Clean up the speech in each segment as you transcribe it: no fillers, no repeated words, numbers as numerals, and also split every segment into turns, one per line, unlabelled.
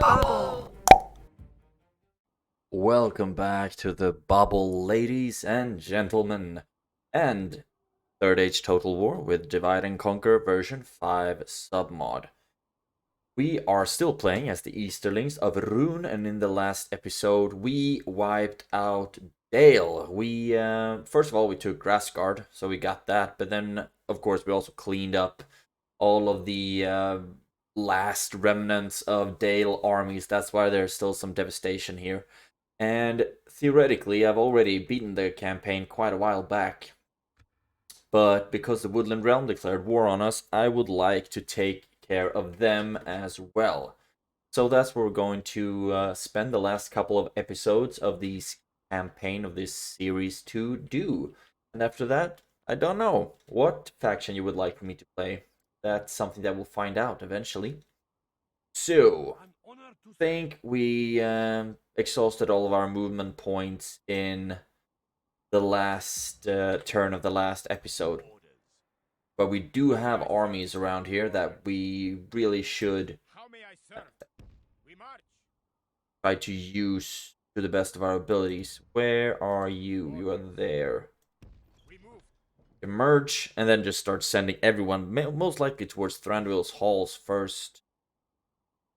bubble. Welcome back to the bubble, ladies and gentlemen, and Third Age Total War with Divide and Conquer version 5 submod. We are still playing as the Easterlings of Rhûn, and in the last episode we wiped out Dale. We first of all we took Grassguard, so we got that, but then of course we also cleaned up all of the last remnants of Dale armies. That's why there's still some devastation here. And theoretically, I've already beaten the campaign quite a while back. But because the Woodland Realm declared war on us, I would like to take care of them as well. So that's what we're going to spend the last couple of episodes of this campaign of this series to do. And after that, I don't know what faction you would like for me to play. That's something that we'll find out eventually. So, I think we exhausted all of our movement points in the last turn of the last episode. But we do have armies around here that we really should try to use to the best of our abilities. Where are you? You are there. Emerge, and then just start sending everyone, most likely towards Thranduil's halls first.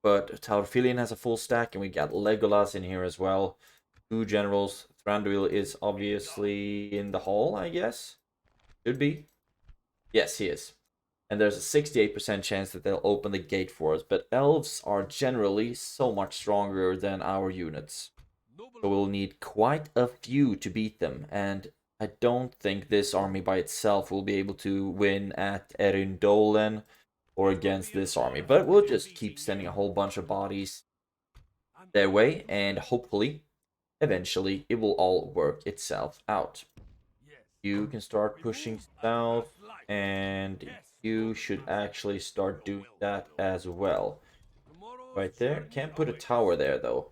But Taurfilion has a full stack, and we got Legolas in here as well. Two generals. Thranduil is obviously in the hall, I guess. Should be. Yes, he is. And there's a 68% chance that they'll open the gate for us. But elves are generally so much stronger than our units. So we'll need quite a few to beat them. And I don't think this army by itself will be able to win at Erindolen or against this army. But we'll just keep sending a whole bunch of bodies their way, and hopefully, eventually, it will all work itself out. You can start pushing south, and you should actually start doing that as well. Right there. Can't put a tower there, though.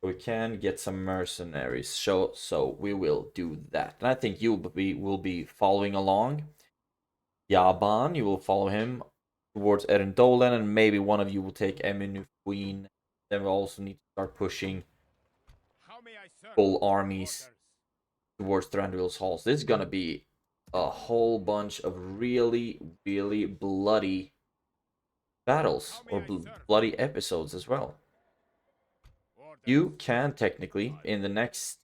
We can get some mercenaries, so we will do that. And I think you will be following along. Yaban, you will follow him towards Erindolen, and maybe one of you will take Eminufuin. Then we'll also need to start pushing full armies towards Thranduil's halls. This is gonna be a whole bunch of really, really bloody battles, or bloody episodes as well. You can technically, in the next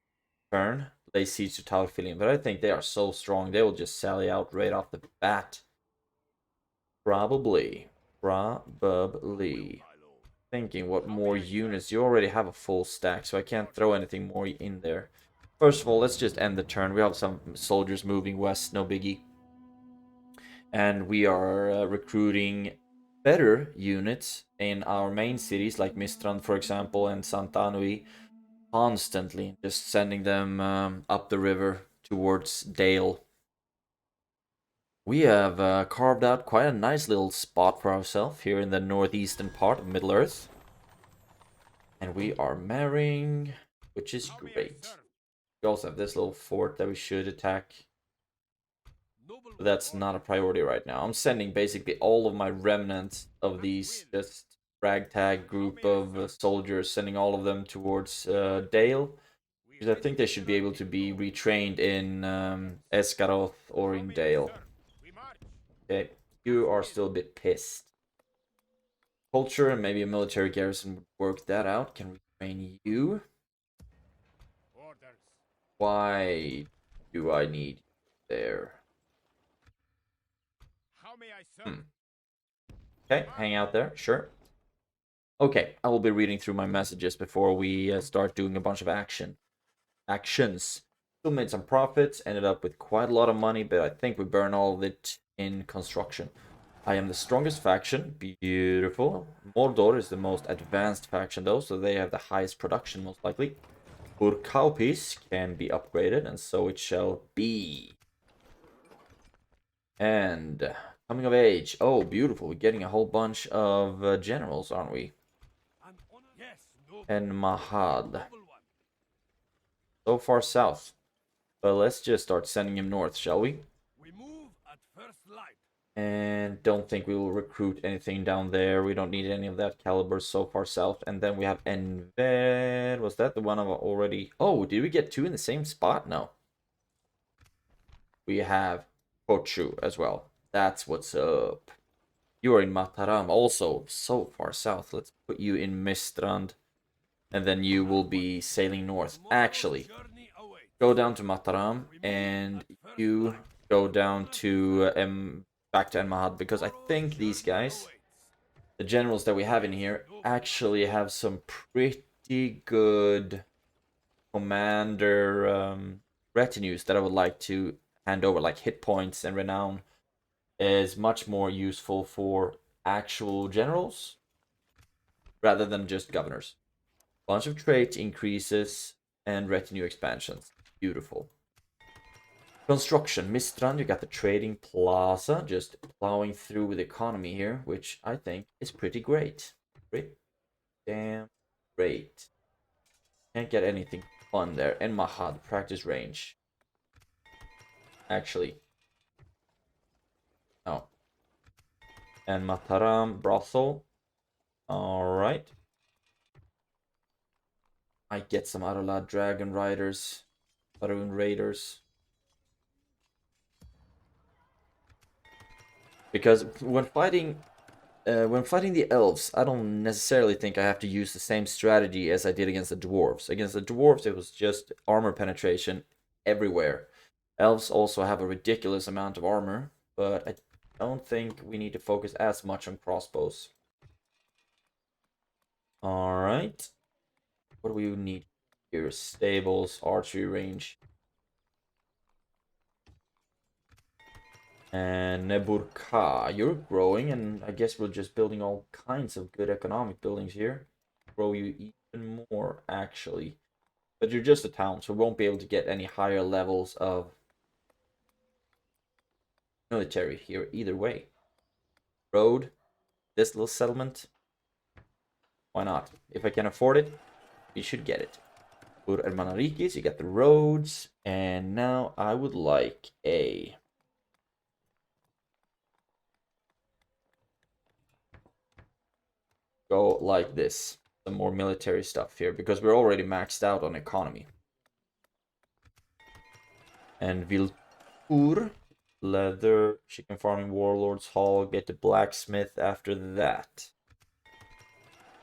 turn, lay siege to Taurfilion, but I think they are so strong, they will just sally out right off the bat. Probably. Thinking what more units. You already have a full stack, so I can't throw anything more in there. First of all, let's just end the turn. We have some soldiers moving west, no biggie. And we are recruiting better units in our main cities, like Mistran, for example, and Santanui, constantly. Just sending them up the river towards Dale. We have carved out quite a nice little spot for ourselves here in the northeastern part of Middle-earth. And we are marrying, which is great. We also have this little fort that we should attack. But that's not a priority right now. I'm sending basically all of my remnants of these just ragtag group of soldiers, sending all of them towards Dale. Because I think they should be able to be retrained in Esgaroth or in Dale. Okay, you are still a bit pissed. Culture and maybe a military garrison would work that out. Can we train you? Why do I need you there? Okay, hang out there, sure. Okay, I will be reading through my messages before we start doing a bunch of actions. Still made some profits, ended up with quite a lot of money, but I think we burn all of it in construction. I am the strongest faction. Beautiful. Mordor is the most advanced faction, though, so they have the highest production, most likely. Urkaupis can be upgraded, and so it shall be. And coming of age. Oh, beautiful. We're getting a whole bunch of generals, aren't we? And Mahad. So far south. But let's just start sending him north, shall we?
We move at first light.
And don't think we will recruit anything down there. We don't need any of that caliber so far south. And then we have Enved. Was that the one I've already... Oh, did we get two in the same spot? No. We have Kochu as well. That's what's up. You are in Mataram, also so far south. Let's put you in Mistrand. And then you will be sailing north. Actually, go down to Mataram and you go down to back to Enmahad, because I think these guys, the generals that we have in here, actually have some pretty good commander retinues that I would like to hand over, like hit points and renown is much more useful for actual generals rather than just governors. Bunch of trait increases and retinue expansions. Beautiful. Construction, Mistran, you got the trading plaza, just plowing through with economy here, which I think is pretty great. Pretty damn great. Can't get anything fun there. And Mahad, practice range. Actually, no. And Mataram, brothel. Alright. I get some Arala dragon riders. Arun raiders. Because when fighting the elves, I don't necessarily think I have to use the same strategy as I did against the dwarves. Against the dwarves, it was just armor penetration everywhere. Elves also have a ridiculous amount of armor, but I don't think we need to focus as much on crossbows. Alright. What do we need here? Stables, archery range. And Neburka, you're growing, and I guess we're just building all kinds of good economic buildings here. Grow you even more, actually. But you're just a town, so we won't be able to get any higher levels of military here either way. Road, this little settlement. Why not? If I can afford it, we should get it. For Hermanariquis, you got the roads, and now I would like a... go like this. Some more military stuff here, because we're already maxed out on economy. And Vilpur, leather, chicken farming, warlords hall, get the blacksmith after that.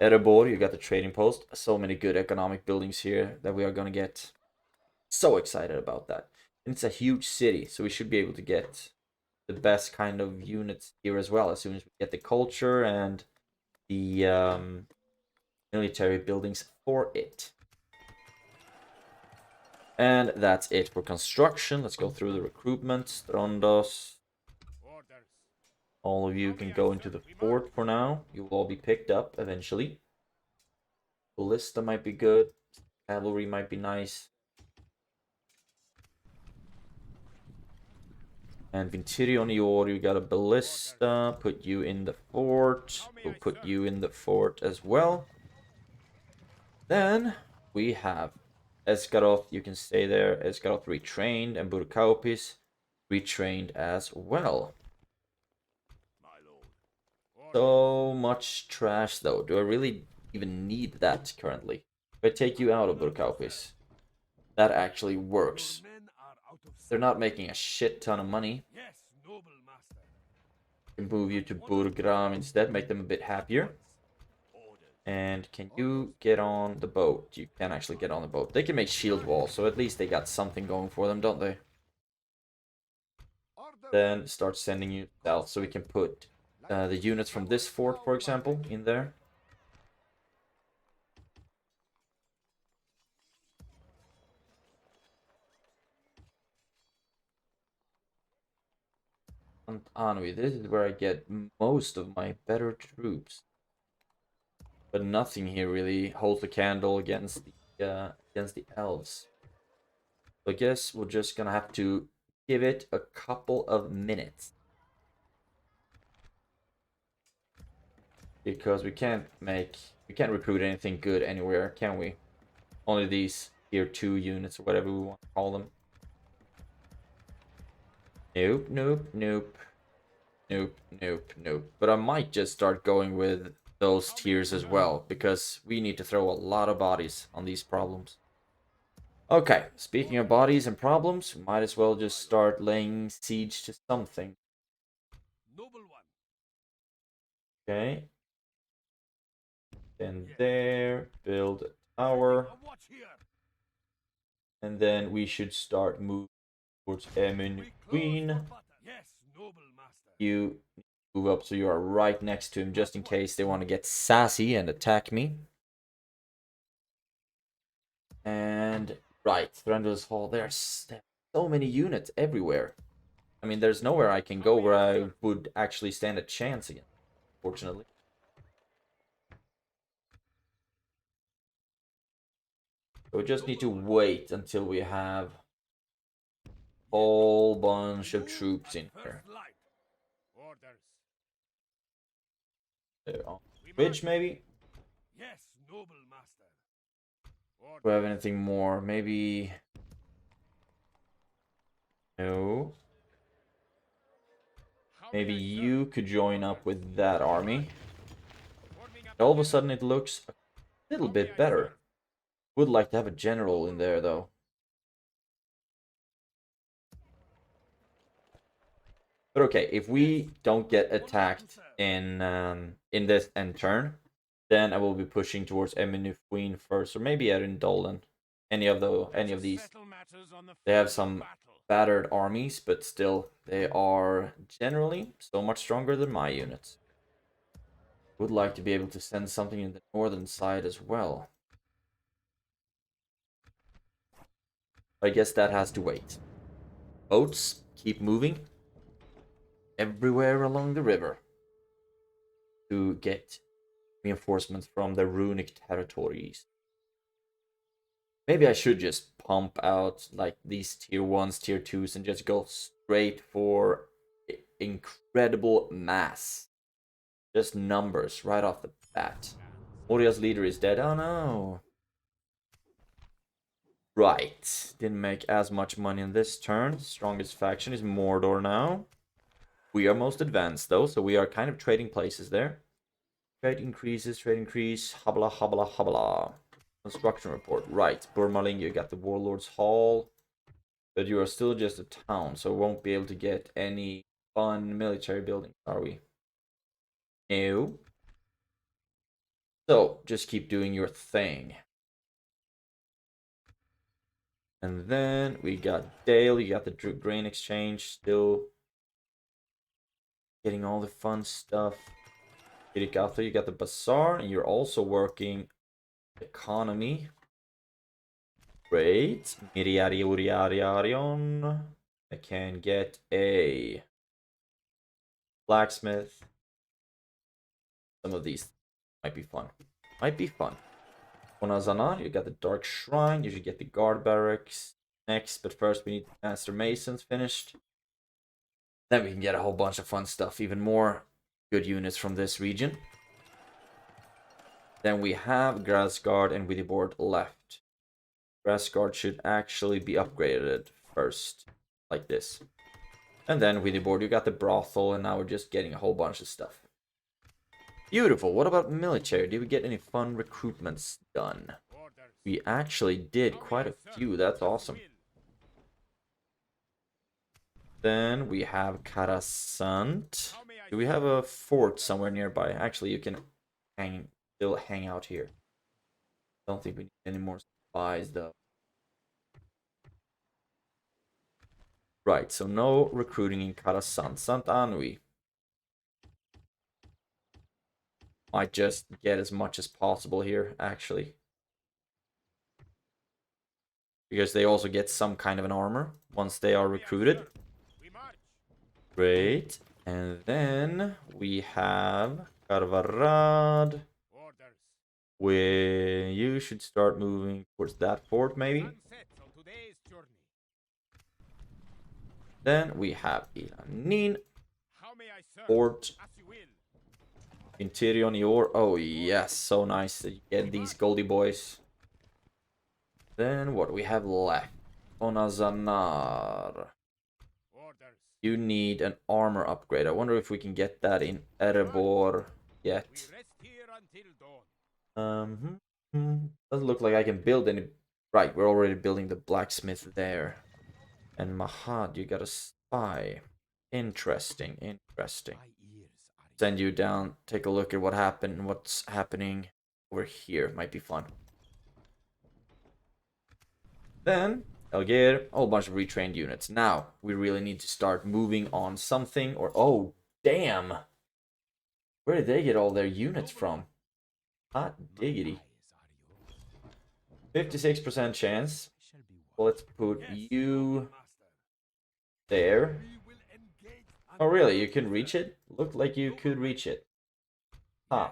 Erebor, you got the trading post. So many good economic buildings here that we are gonna get. So excited about that. And it's a huge city, so we should be able to get the best kind of units here as well, as soon as we get the culture and the military buildings for it. And that's it for construction. Let's go through the recruitment. Strondos. All of you can go into the fort for now. You will all be picked up eventually. Ballista might be good. Cavalry might be nice. And Vintirionior, you got a ballista. Put you in the fort. We'll put you in the fort as well. Then we have Esgaroth. You can stay there. Esgaroth retrained. And Burkaupis retrained as well. So much trash though. Do I really even need that currently? If I take you out of Burkaupis, that actually works. They're not making a shit ton of money. Can move you to Burgram instead, make them a bit happier. And can you get on the boat? You can actually get on the boat. They can make shield walls, so at least they got something going for them, don't they? Then start sending you south, so we can put the units from this fort, for example, in there. And Anhui, this is where I get most of my better troops. But nothing here really holds a candle against the elves. So I guess we're just gonna have to give it a couple of minutes. Because we can't recruit anything good anywhere, can we? Only these tier 2 units or whatever we want to call them. Nope, nope, nope. Nope, nope, nope. But I might just start going with those tiers as well, because we need to throw a lot of bodies on these problems. Okay, speaking of bodies and problems, might as well just start laying siege to something. Okay. And there, build a tower. And then we should start moving towards Emin Queen. You move up so you are right next to him, just in case they want to get sassy and attack me. And right, Thranduil's Hall. There's so many units everywhere. I mean, there's nowhere I can go where I would actually stand a chance again, fortunately. So we just need to wait until we have a whole bunch of troops in here. There on the bridge, maybe?
Yes, noble master.
Do we have anything more? Maybe... No. Maybe you could join up with that army. All of a sudden it looks a little bit better. Would like to have a general in there, though. But okay, if we don't get attacked in this end turn, then I will be pushing towards Emin Queen first, or maybe Dolan. Any of these. They have some battered armies, but still, they are generally so much stronger than my units. Would like to be able to send something in the northern side as well. I guess that has to wait. Boats keep moving everywhere along the river to get reinforcements from the runic territories. Maybe I should just pump out like these tier 1s, tier 2s, and just go straight for incredible mass. Just numbers right off the bat. Moria's leader is dead. Oh no. Right. Didn't make as much money in this turn. Strongest faction is Mordor now. We are most advanced though, so we are kind of trading places there. Trade increases, trade increase. Habla, habla, habla. Construction report. Right. Burmaling, you got the Warlord's Hall. But you are still just a town, so won't be able to get any fun military buildings, are we? No. So, just keep doing your thing. And then we got Dale, you got the grain exchange, still getting all the fun stuff. Kirikatha, you got the bazaar, and you're also working economy. Great. Miriarioriarion. I can get a blacksmith. Some of these might be fun. Might be fun. Onazana, you got the Dark Shrine. You should get the Guard Barracks next, but first we need the Master Masons finished. Then we can get a whole bunch of fun stuff. Even more good units from this region. Then we have Grassguard and Withyboard left. Grassguard should actually be upgraded first, like this. And then Withyboard, you got the Brothel, and now we're just getting a whole bunch of stuff. Beautiful. What about military? Did we get any fun recruitments done? We actually did quite a few. That's awesome. Then we have Karasant. Do we have a fort somewhere nearby? Actually, you can still hang out here. Don't think we need any more spies though. Right, so no recruiting in Karasant. Sant Anui. Might just get as much as possible here, actually. Because they also get some kind of an armor once they are recruited. Great. And then we have Karvarad. Where you should start moving towards that fort, maybe. Then we have Ilanin. Fort. Interior Nior. Oh, yes. So nice that you get these Goldie boys. Then what do we have left? Onazanar. You need an armor upgrade. I wonder if we can get that in Erebor yet.
We rest here until dawn.
Doesn't look like I can build any. Right, we're already building the blacksmith there. And Mahad, you got a spy. Interesting, interesting.
My ears are
Send you down, take a look at what happened, what's happening over here. Might be fun. Then, Elgir, a whole bunch of retrained units. Now, we really need to start moving on something or... Oh, damn! Where did they get all their units from? Hot diggity. 56% chance. Well, let's put you there. Oh, really? You can reach it? Looked like you could reach it. Huh.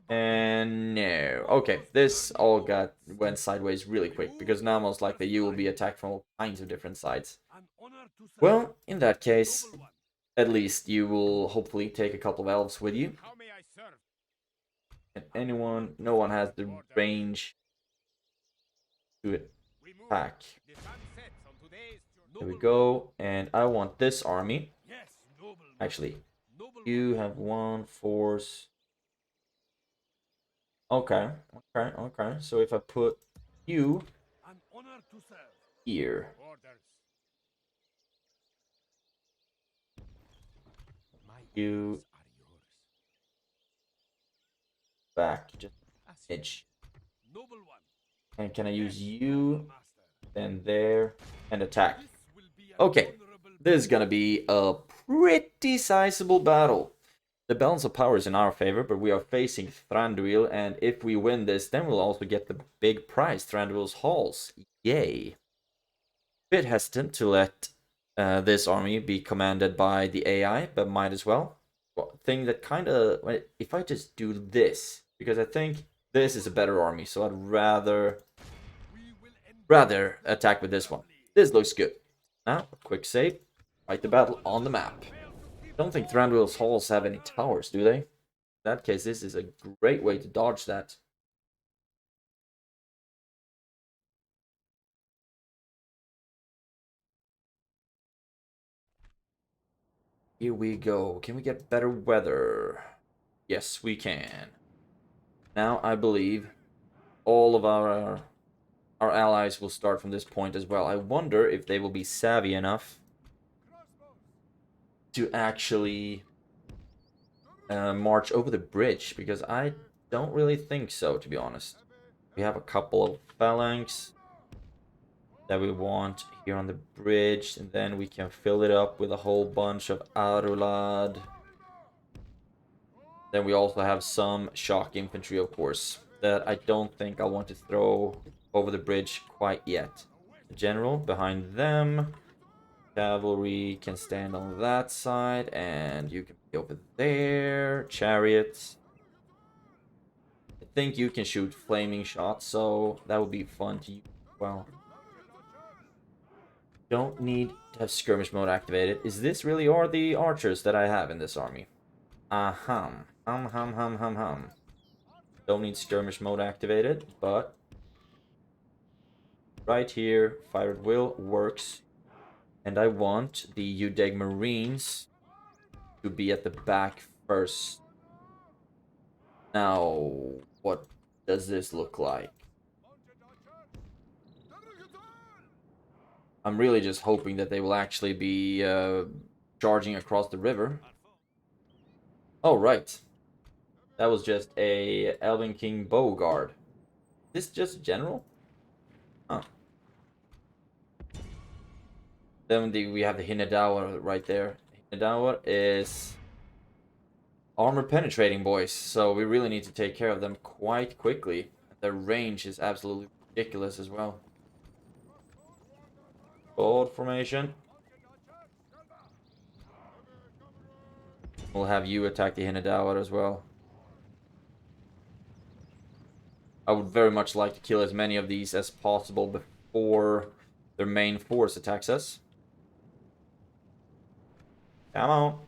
And no. Okay, this all went sideways really quick, because now most likely you will be attacked from all kinds of different sides. Well, in that case, at least you will hopefully take a couple of elves with you. And no one has the range to attack. There we go, and I want this army. Actually, you have one force. Okay. So if I put you here, you back just an inch. And can I use you? Then there and attack. Okay, this is gonna be a pretty sizable battle. The balance of power is in our favor, but we are facing Thranduil, and if we win this, then we'll also get the big prize, Thranduil's Halls. Yay. Bit hesitant to let this army be commanded by the AI, but might as well. Thing that kind of... If I just do this, because I think this is a better army, so I'd rather attack with this one. This looks good. Now, a quick save. Fight the battle on the map. I don't think Thranduil's halls have any towers, do they? In that case, this is a great way to dodge that. Here we go. Can we get better weather? Yes, we can. Now, I believe all of our allies will start from this point as well. I wonder if they will be savvy enough to actually march over the bridge, because I don't really think so, to be honest. We have a couple of phalanx that we want here on the bridge, and then we can fill it up with a whole bunch of Arulad. Then we also have some shock infantry, of course, that I don't think I want to throw over the bridge quite yet. The general behind them. Cavalry can stand on that side, and you can be over there. Chariots. I think you can shoot flaming shots, so that would be fun to use as well. Don't need to have skirmish mode activated. Is this really all the archers that I have in this army? Hum. Don't need skirmish mode activated, but right here, fire at will works. And I want the Udeg Marines to be at the back first. Now, what does this look like? I'm really just hoping that they will actually be charging across the river. Oh, right. That was just a Elven King Bow Guard. Is this just general? Huh. Then we have the Hinadawa right there. Hinadawa is armor penetrating boys, so we really need to take care of them quite quickly. Their range is absolutely ridiculous as well. Bold formation. We'll have you attack the Hinadawa as well. I would very much like to kill as many of these as possible before their main force attacks us. Come on.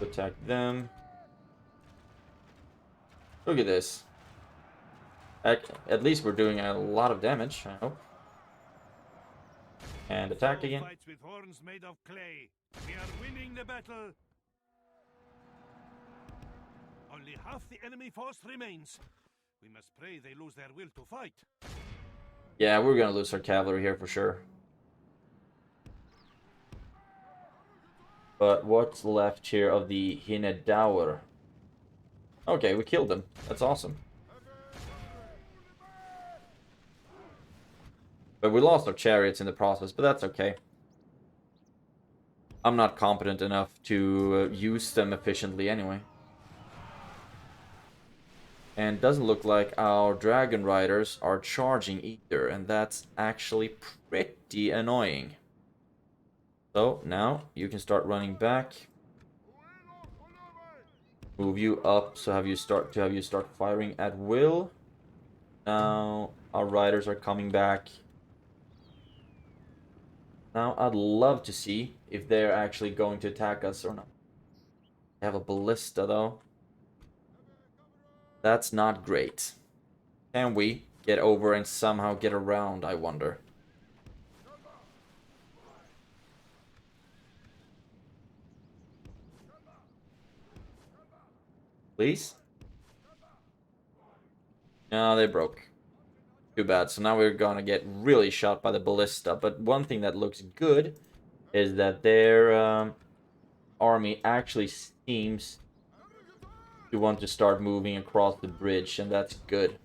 Attack them. Look at this. At least we're doing a lot of damage, I hope. And attack
Foe
again.
fights with horns made of clay. We are winning the battle. Only half the enemy force remains. We must pray they lose their will to fight.
Yeah, we're gonna lose our cavalry here for sure. But what's left here of the Hinedauer? Okay, we killed them. That's awesome. But we lost our chariots in the process, but that's okay. I'm not competent enough to use them efficiently anyway. And doesn't look like our dragon riders are charging either, and that's actually pretty annoying. So now you can start running back. Move you up, so have you start firing at will. Now our riders are coming back. Now I'd love to see if they're actually going to attack us or not. They have a ballista though. That's not great. Can we get over and somehow get around, I wonder? Please? No, they broke. Too bad. So now we're gonna get really shot by the ballista. But one thing that looks good is that their army actually seems to want to start moving across the bridge, and that's good.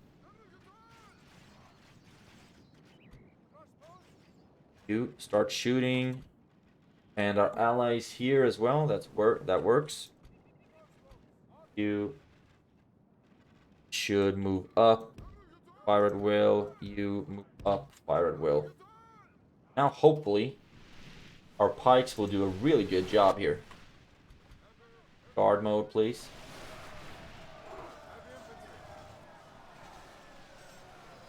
You start shooting, and our allies here as well. That works. You should move up, fire at will. You move up, fire at will. Now, hopefully, our pikes will do a really good job here. Guard mode, please.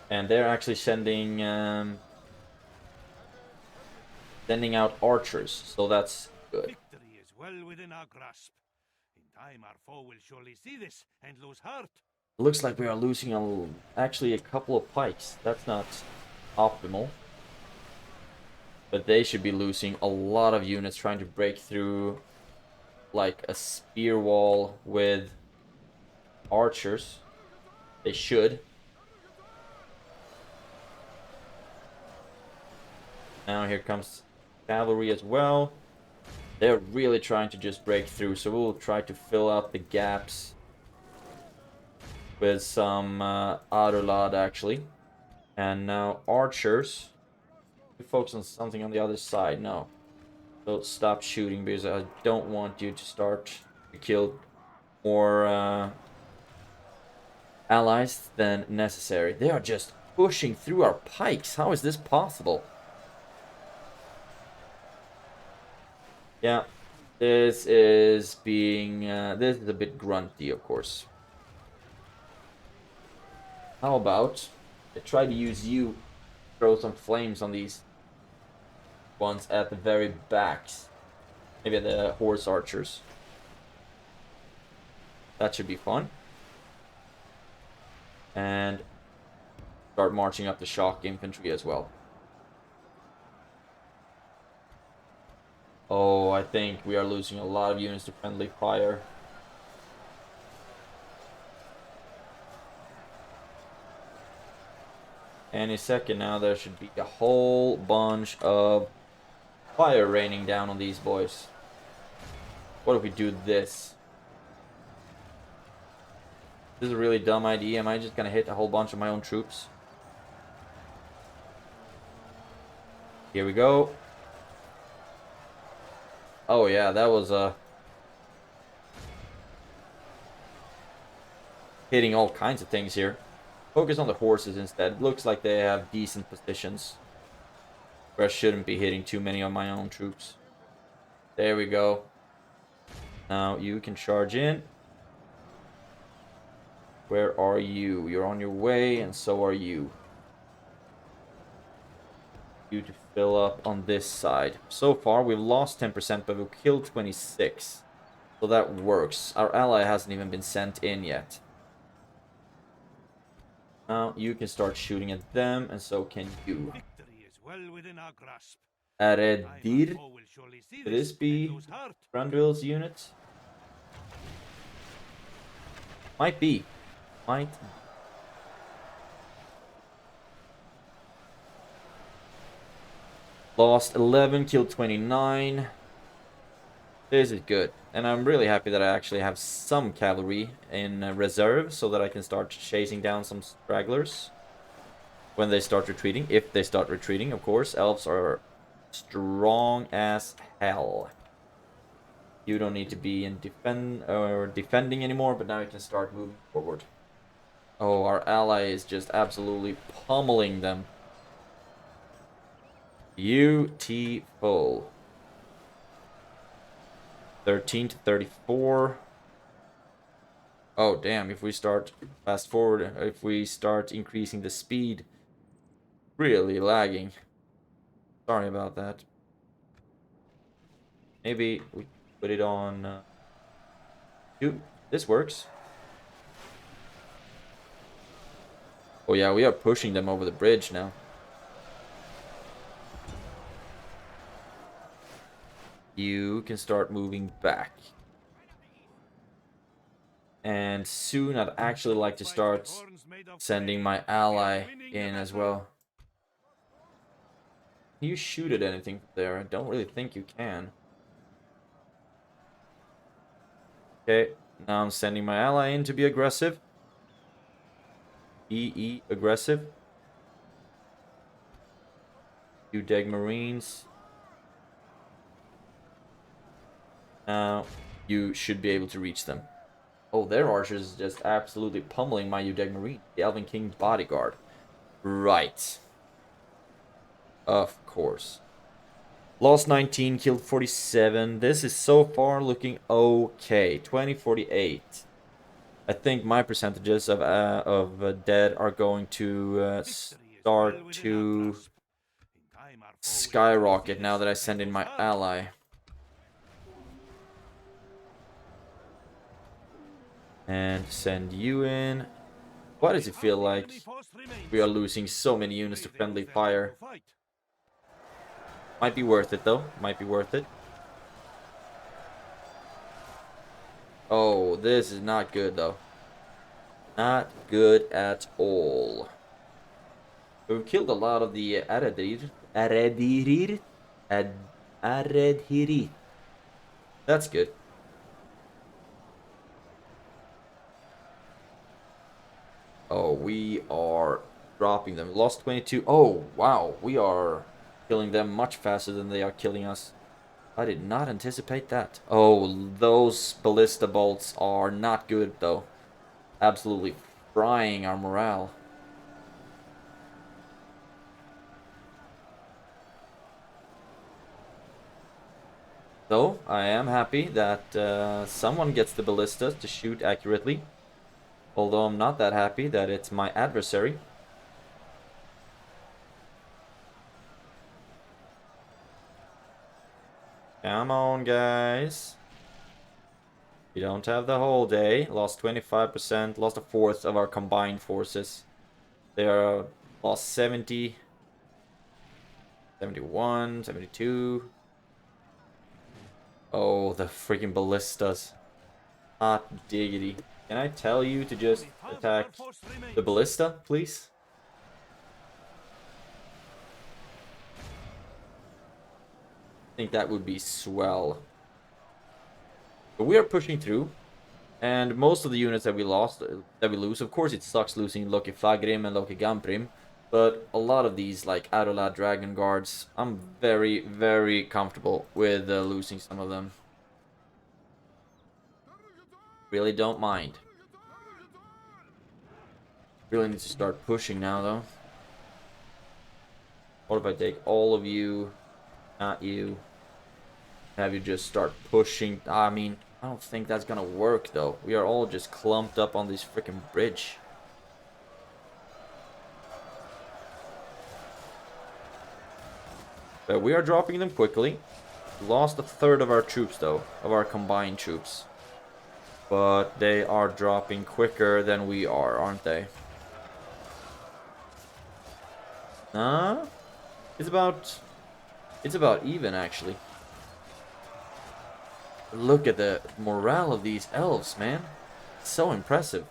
And they're actually sending out archers, so that's good.
Victory is well within our grasp. In time, our foe will surely see this and lose heart.
It looks like we are losing actually a couple of pikes. That's not optimal. But they should be losing a lot of units trying to break through like a spear wall with archers. They should. Now here comes cavalry as well. They're really trying to just break through, so we'll try to fill out the gaps with some Adelard actually. And now archers. We focus on something on the other side. No. So stop shooting because I don't want you to start to kill more allies than necessary. They are just pushing through our pikes. How is this possible? Yeah, this is a bit grunty, of course. How about I try to use you, throw some flames on these ones at the very backs. Maybe the horse archers. That should be fun. And start marching up the shock infantry as well. Oh, I think we are losing a lot of units to friendly fire. Any second now, there should be a whole bunch of fire raining down on these boys. What if we do this? This is a really dumb idea. Am I just gonna hit a whole bunch of my own troops? Here we go. Oh yeah, that was hitting all kinds of things here. Focus on the horses instead. Looks like they have decent positions where I shouldn't be hitting too many of my own troops. There we go. Now you can charge in. Where are you? You're on your way, and so are you. You to fill up on this side. So far, we've lost 10%, but we've killed 26. So that works. Our ally hasn't even been sent in yet. Now you can start shooting at them, and so can you.
Victory is well within our grasp.
Aredir.
Foe will surely see
Could this
and
be
lose heart.
Thranduil's unit? Might be. Might. Lost 11, killed 29. This is good. And I'm really happy that I actually have some cavalry in reserve so that I can start chasing down some stragglers when they start retreating. If they start retreating, of course. Elves are strong as hell. You don't need to be in defending anymore, but now you can start moving forward. Oh, our ally is just absolutely pummeling them. Beautiful. 13 to 34. Oh, damn. If we start fast forward, if we start increasing the speed, really lagging. Sorry about that. Maybe we put it on... Dude, this works. Oh, yeah, we are pushing them over the bridge now. You can start moving back. And soon I'd actually like to start sending my ally in as well. Can you shoot at anything there? I don't really think you can. Okay, now I'm sending my ally in to be aggressive. EE aggressive. You DAC Marines. Now you should be able to reach them. Oh, their archers is just absolutely pummeling my UDEG Marine. The Elven King's bodyguard. Right. Of course. Lost 19, killed 47. This is so far looking okay. 2048. I think my percentages of dead are going to start to skyrocket now that I send in my ally. And send you in. Why does it feel like we are losing so many units to friendly fire? Might be worth it though. Might be worth it. Oh, this is not good though. Not good at all. We've killed a lot of the Aredhirir. That's good. Oh, we are dropping them. Lost 22. Oh, wow. We are killing them much faster than they are killing us. I did not anticipate that. Oh, those ballista bolts are not good, though. Absolutely frying our morale. Though, I am happy that someone gets the ballistas to shoot accurately. Although I'm not that happy that it's my adversary. Come on, guys. We don't have the whole day. Lost 25%. Lost a fourth of our combined forces. They are lost 70. 71. 72. Oh, the freaking ballistas. Hot diggity. Can I tell you to just attack the ballista, please? I think that would be swell. But we are pushing through. And most of the units that we lose, of course it sucks losing Loki Flagrim and Loki Gamprim. But a lot of these, like Adolad Dragon Guards, I'm very, very comfortable with losing some of them. Really don't mind. Really need to start pushing now, though. What if I take all of you, not you, have you just start pushing? I mean, I don't think that's gonna work, though. We are all just clumped up on this freaking bridge. But we are dropping them quickly. Lost a third of our troops, though, of our combined troops. But they are dropping quicker than we are, aren't they? Nah, it's about even actually. Look at the morale of these elves, man. So impressive.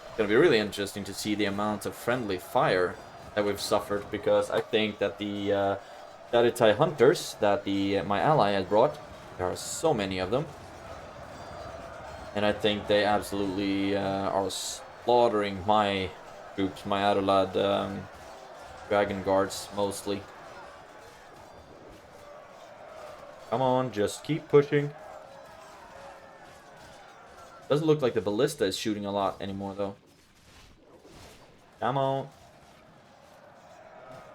It's gonna be really interesting to see the amount of friendly fire that we've suffered, because I think that the Daritai hunters that my ally has brought, there are so many of them, and I think they absolutely are slaughtering my troops, my Adolad dragon guards mostly. Come on, just keep pushing. Doesn't look like the ballista is shooting a lot anymore though. Come on.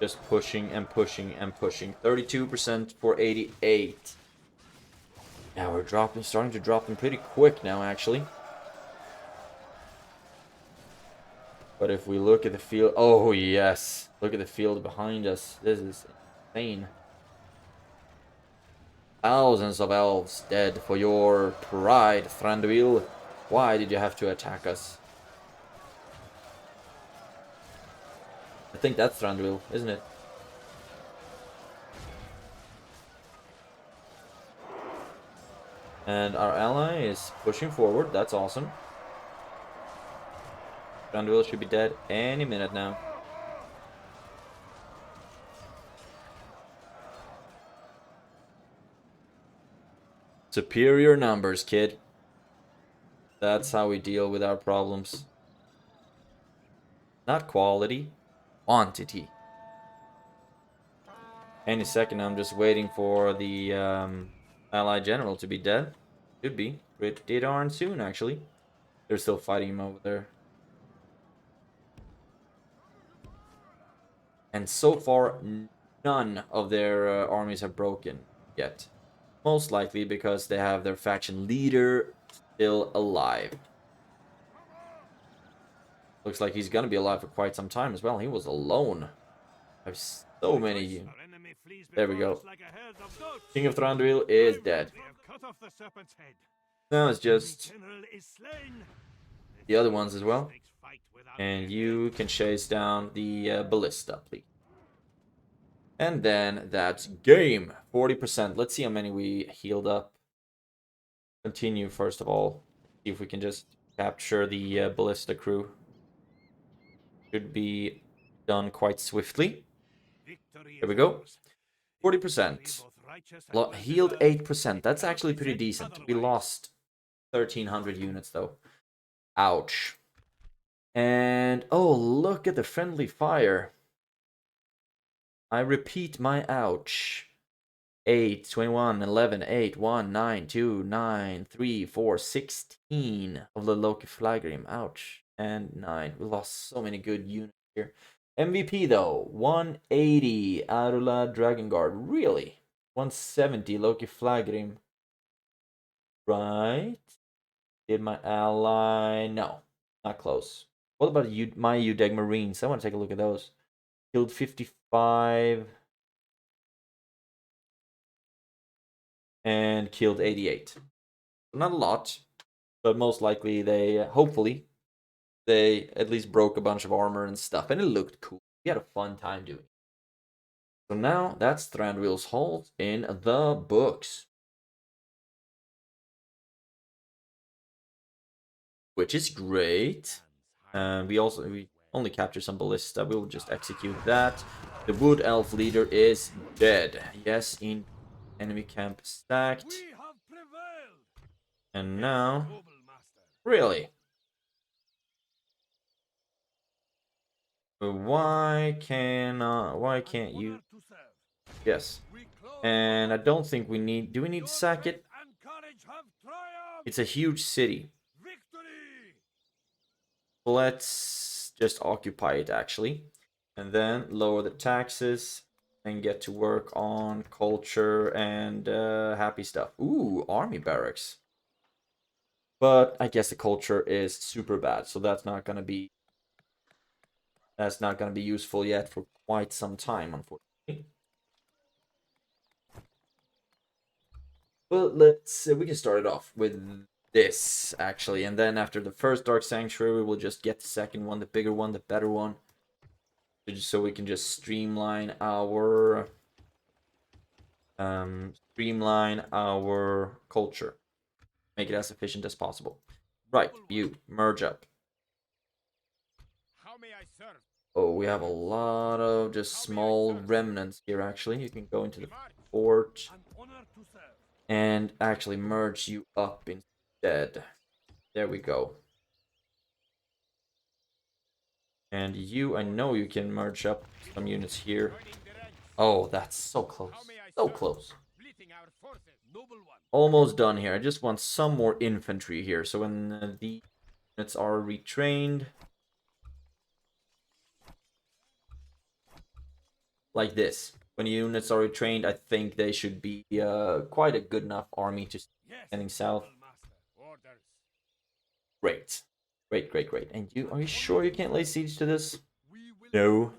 Just pushing and pushing and pushing. 32% for 88. Yeah, we're starting to drop them pretty quick now, actually. But if we look at the field, oh yes, look at the field behind us. This is insane. Thousands of elves dead for your pride, Thranduil. Why did you have to attack us? I think that's Thranduil, isn't it? And our ally is pushing forward. That's awesome. Thranduil should be dead any minute now. Superior numbers, kid. That's how we deal with our problems. Not quality, quantity. Any second, I'm just waiting for the Allied General to be dead. Should be. Pretty darn soon, actually. They're still fighting him over there. And so far, none of their armies have broken yet. Most likely because they have their faction leader still alive. Looks like he's gonna be alive for quite some time as well. He was alone. I have so many. There we go. King of Thranduil is dead. Now it's just the other ones as well. And you can chase down the ballista, please. And then that's game. 40%. Let's see how many we healed up. Continue first of all. See if we can just capture the ballista crew. Should be done quite swiftly. Here we go. 40%. Healed 8%. That's actually pretty decent. We lost 1,300 units though. Ouch. And oh, look at the friendly fire. I repeat my ouch. 8, 21, 11, 8, 1, 9, 2, 9, 3, 4, 16 of the Loki Flagrim. Ouch. And 9. We lost so many good units here. MVP though, 180 Arula Dragon Guard. Really? 170 Loki Flagrim. Right? Did my ally? No, not close. What about my Udeg Marines? I want to take a look at those. Killed 55 and killed 88. Not a lot, but most likely they, hopefully, they at least broke a bunch of armor and stuff, and it looked cool. We had a fun time doing it. So now that's Thranduil's halt in the books, which is great. And we only captured some ballista. We will just execute that. The wood elf leader is dead. Yes, in enemy camp stacked. And now, really? Why can't you? Yes. And I don't think we need. Do we need to sack it? It's a huge city. Let's just occupy it actually, and then lower the taxes and get to work on culture and happy stuff. Ooh, army barracks. But I guess the culture is super bad, so that's not gonna be useful yet for quite some time, unfortunately. But we can start it off with this actually, and then after the first Dark Sanctuary, we'll just get the second one, the bigger one, the better one. so we can just streamline our culture, make it as efficient as possible. Right, you merge up.
How may I serve?
Oh, we have a lot of just small remnants here. Actually, you can go into the fort
An honor to serve.
and actually merge you up instead. There we go. And you, I know you can merge up some units here. Oh, that's so close. So close.
Splitting our forces. Noble one.
Almost done here. I just want some more infantry here. So when the units are retrained, like this. When units are retrained, I think they should be quite a good enough army to heading south. Great. Great, great, great. And you, are you sure you can't lay siege to this? No.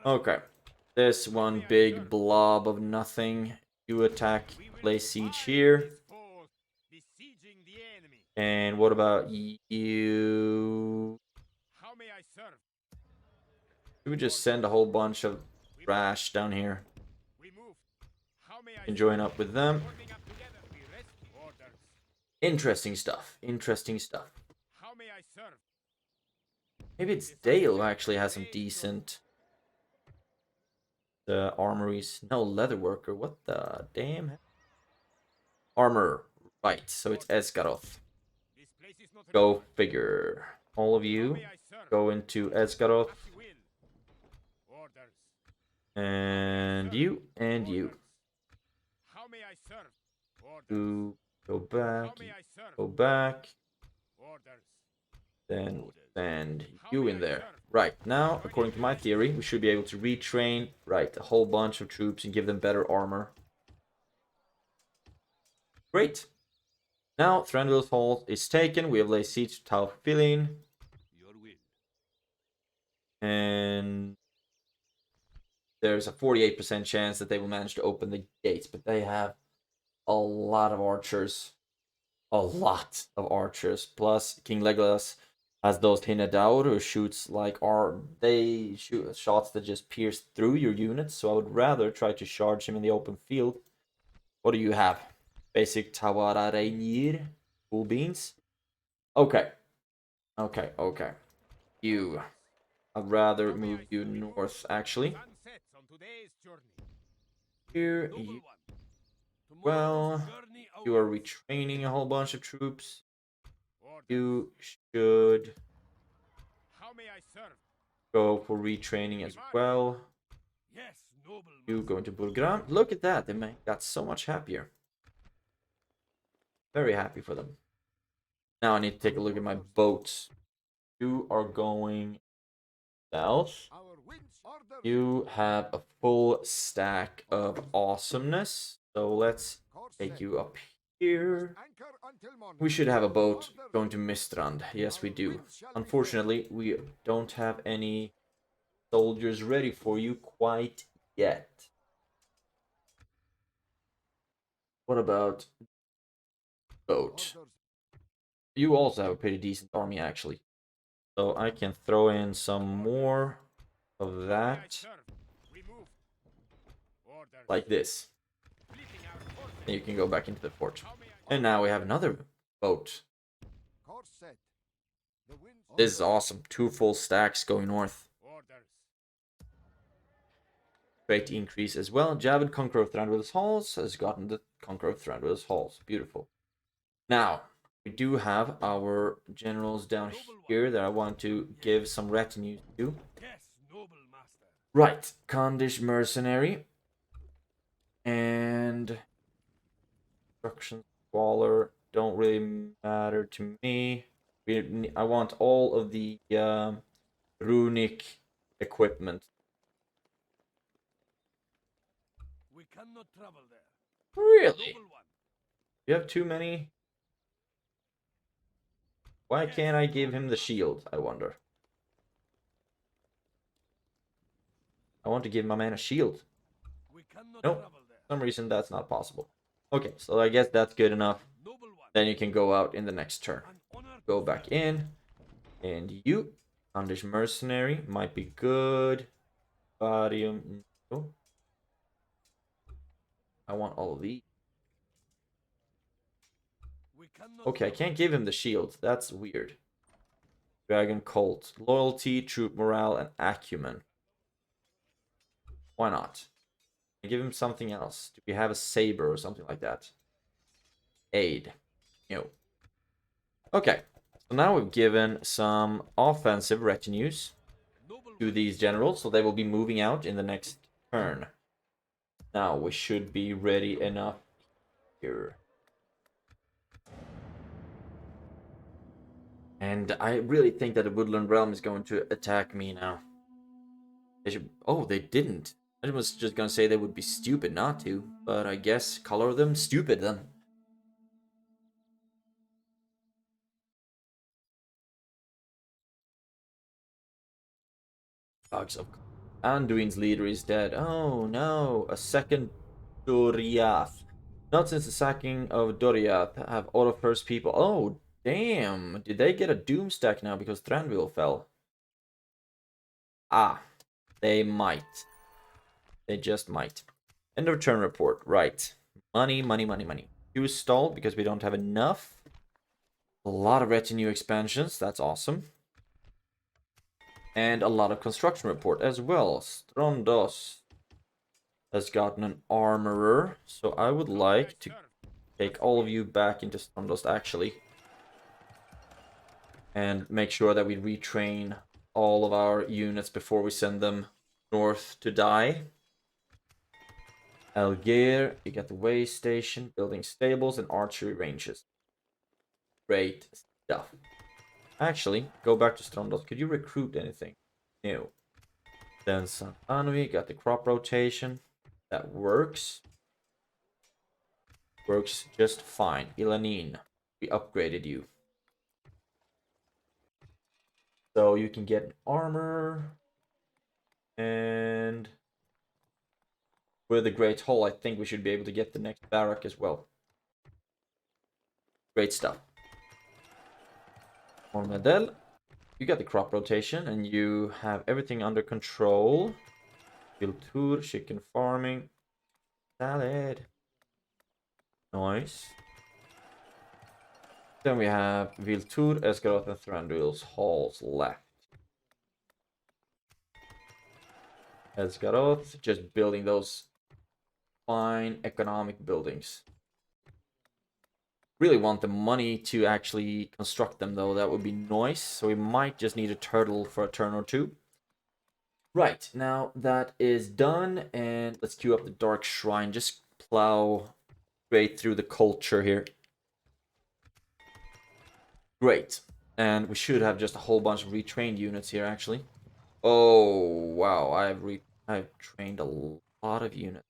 Okay. This one big blob of nothing. You attack, lay siege here. And what about you?
How may I serve?
You would just send a whole bunch of trash down here.
We move. How may I
And join up with them.
Forming up together, we rescue. Orders.
Interesting stuff. Interesting stuff.
How may I serve?
Maybe it's Dale who actually has some decent armories. No, leatherworker. What the damn? Armor. Right, so it's Esgaroth.
This place is not
Go figure. All of you go into Esgaroth.
Orders.
And you, and you.
How may I serve? Orders.
You go back,
How may I serve?
go back.
Orders.
Then send you in there. Right, now, according to my theory, we should be able to retrain, right, a whole bunch of troops and give them better armor. Great. Now, Thranduil's Hall is taken. We have laid siege to Taufilin.
Your will.
And there's a 48% chance that they will manage to open the gates, but they have a lot of archers. A lot of archers. Plus, King Legolas has those Hinadaur who shoots like they shoot shots that just pierce through your units. So I would rather try to charge him in the open field. What do you have? Basic Tawara Rainier. Cool beans. Okay. Okay, okay. You. I'd rather move you north, actually.
Sun sets on today's journey.
Here,
Noble
you,
one.
well,
Tomorrow's journey
you are
awaits.
retraining a whole bunch of troops.
Orders.
You should
How may I serve?
go for retraining as well.
Yes, noble.
You go into Bulgram. Look at that. They got so much happier. Very happy for them. Now I need to take a look at my boats. You are going south.
Our winds order.
You have a full stack of awesomeness. So let's take you up here.
Anchor until morning.
We should have a boat going to Mistrand. Yes, we do. Unfortunately, we don't have any soldiers ready for you quite yet. What about boat? You also have a pretty decent army, actually. So I can throw in some more of that, like this. And you can go back into the fort. And now we have another boat. This is awesome. 2 full stacks going north. Great increase as well. Javid, Conqueror of Thranduil's Halls, has gotten the Conqueror of Thranduil's Halls. Beautiful. Now, we do have our generals down here that I want to give some retinue to.
Yes, noble master.
Right, Khandish Mercenary. And Destruction Squalor don't really matter to me. I want all of the runic equipment.
We cannot travel there.
Really?
Noble one.
You have too many? Why can't I give him the shield, I wonder? I want to give my man a shield.
We cannot
Nope.
travel there.
For some reason that's not possible. Okay, so I guess that's good enough.
Noble one.
Then you can go out in the next turn.
An honor
Go
to
back
serve.
in. And you Foundation Mercenary might be good. Barium. No. I want all of these. Okay, I can't give him the shield. That's weird. Dragon Colt. Loyalty, troop morale, and acumen. Why not? I give him something else. Do we have a saber or something like that? Aid. No. Okay. So now we've given some offensive retinues to these generals, so they will be moving out in the next turn. Now we should be ready enough here. And I really think that the Woodland Realm is going to attack me now. They should... Oh, they didn't. I was just gonna say they would be stupid not to, but I guess color them stupid then. Bugs of... Anduin's leader is dead. Oh no, a second Doriath. Not since the sacking of Doriath have all of Earth's people... Oh, damn. Did they get a doom stack now because Thranduil fell? Ah, they might. They just might. End of turn report. Right. Money, money, money, money. Q stalled because we don't have enough. A lot of retinue expansions. That's awesome. And a lot of construction report as well. Strondos has gotten an armorer. So I would like to take all of you back into Strondos actually. And make sure that we retrain all of our units before we send them north to die. Algeir, you get the way station, building stables, and archery ranges. Great stuff. Actually, go back to Strondos. Could you recruit anything? No. Then San Anui got the crop rotation. That works. Works just fine. Ilanin, we upgraded you. So you can get armor. And with the Great Hall, I think we should be able to get the next barrack as well. Great stuff. Mormadel, you got the crop rotation and you have everything under control. Viltur, chicken farming, salad. Nice. Then we have Viltur, Esgaroth, and Thranduil's halls left. Esgaroth, just building those fine economic buildings. Really want the money to actually construct them though. That would be nice. So we might just need a turtle for a turn or two. Right, now that is done. And let's queue up the Dark Shrine. Just plow straight through the culture here. Great. And we should have just a whole bunch of retrained units here actually. Oh, wow. I've trained a lot of units.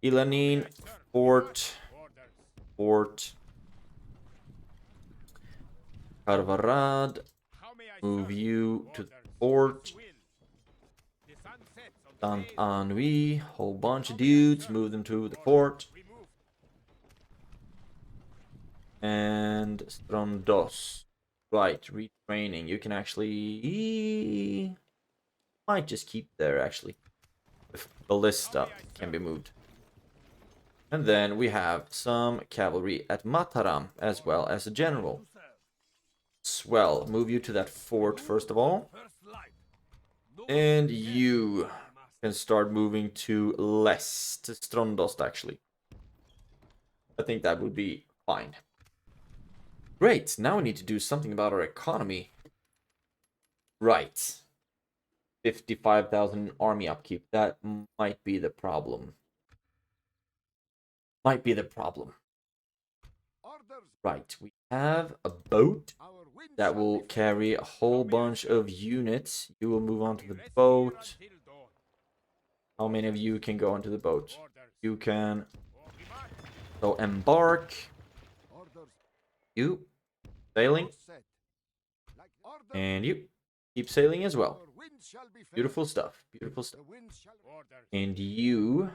Ilanin, Fort. Karvarad, move you to the fort. Sant Anui, whole bunch of dudes, move them to the fort. And Strondos. Right, retraining. You can actually... Might just keep there, actually. If Ballista can be moved. And then we have some cavalry at Mataram, as well as a general. Swell. Move you to that fort, first of all. And you can start moving to less, to Strondost, actually. I think that would be fine. Great, now we need to do something about our economy. Right. 55,000 army upkeep. That might be the problem. Might be the problem. Right, we have a boat that will carry a whole bunch of units. You will move on to the boat. How many of you can go onto the boat? You can. So embark. You. Sailing. And you. Keep sailing as well. Beautiful stuff. Beautiful stuff. And you.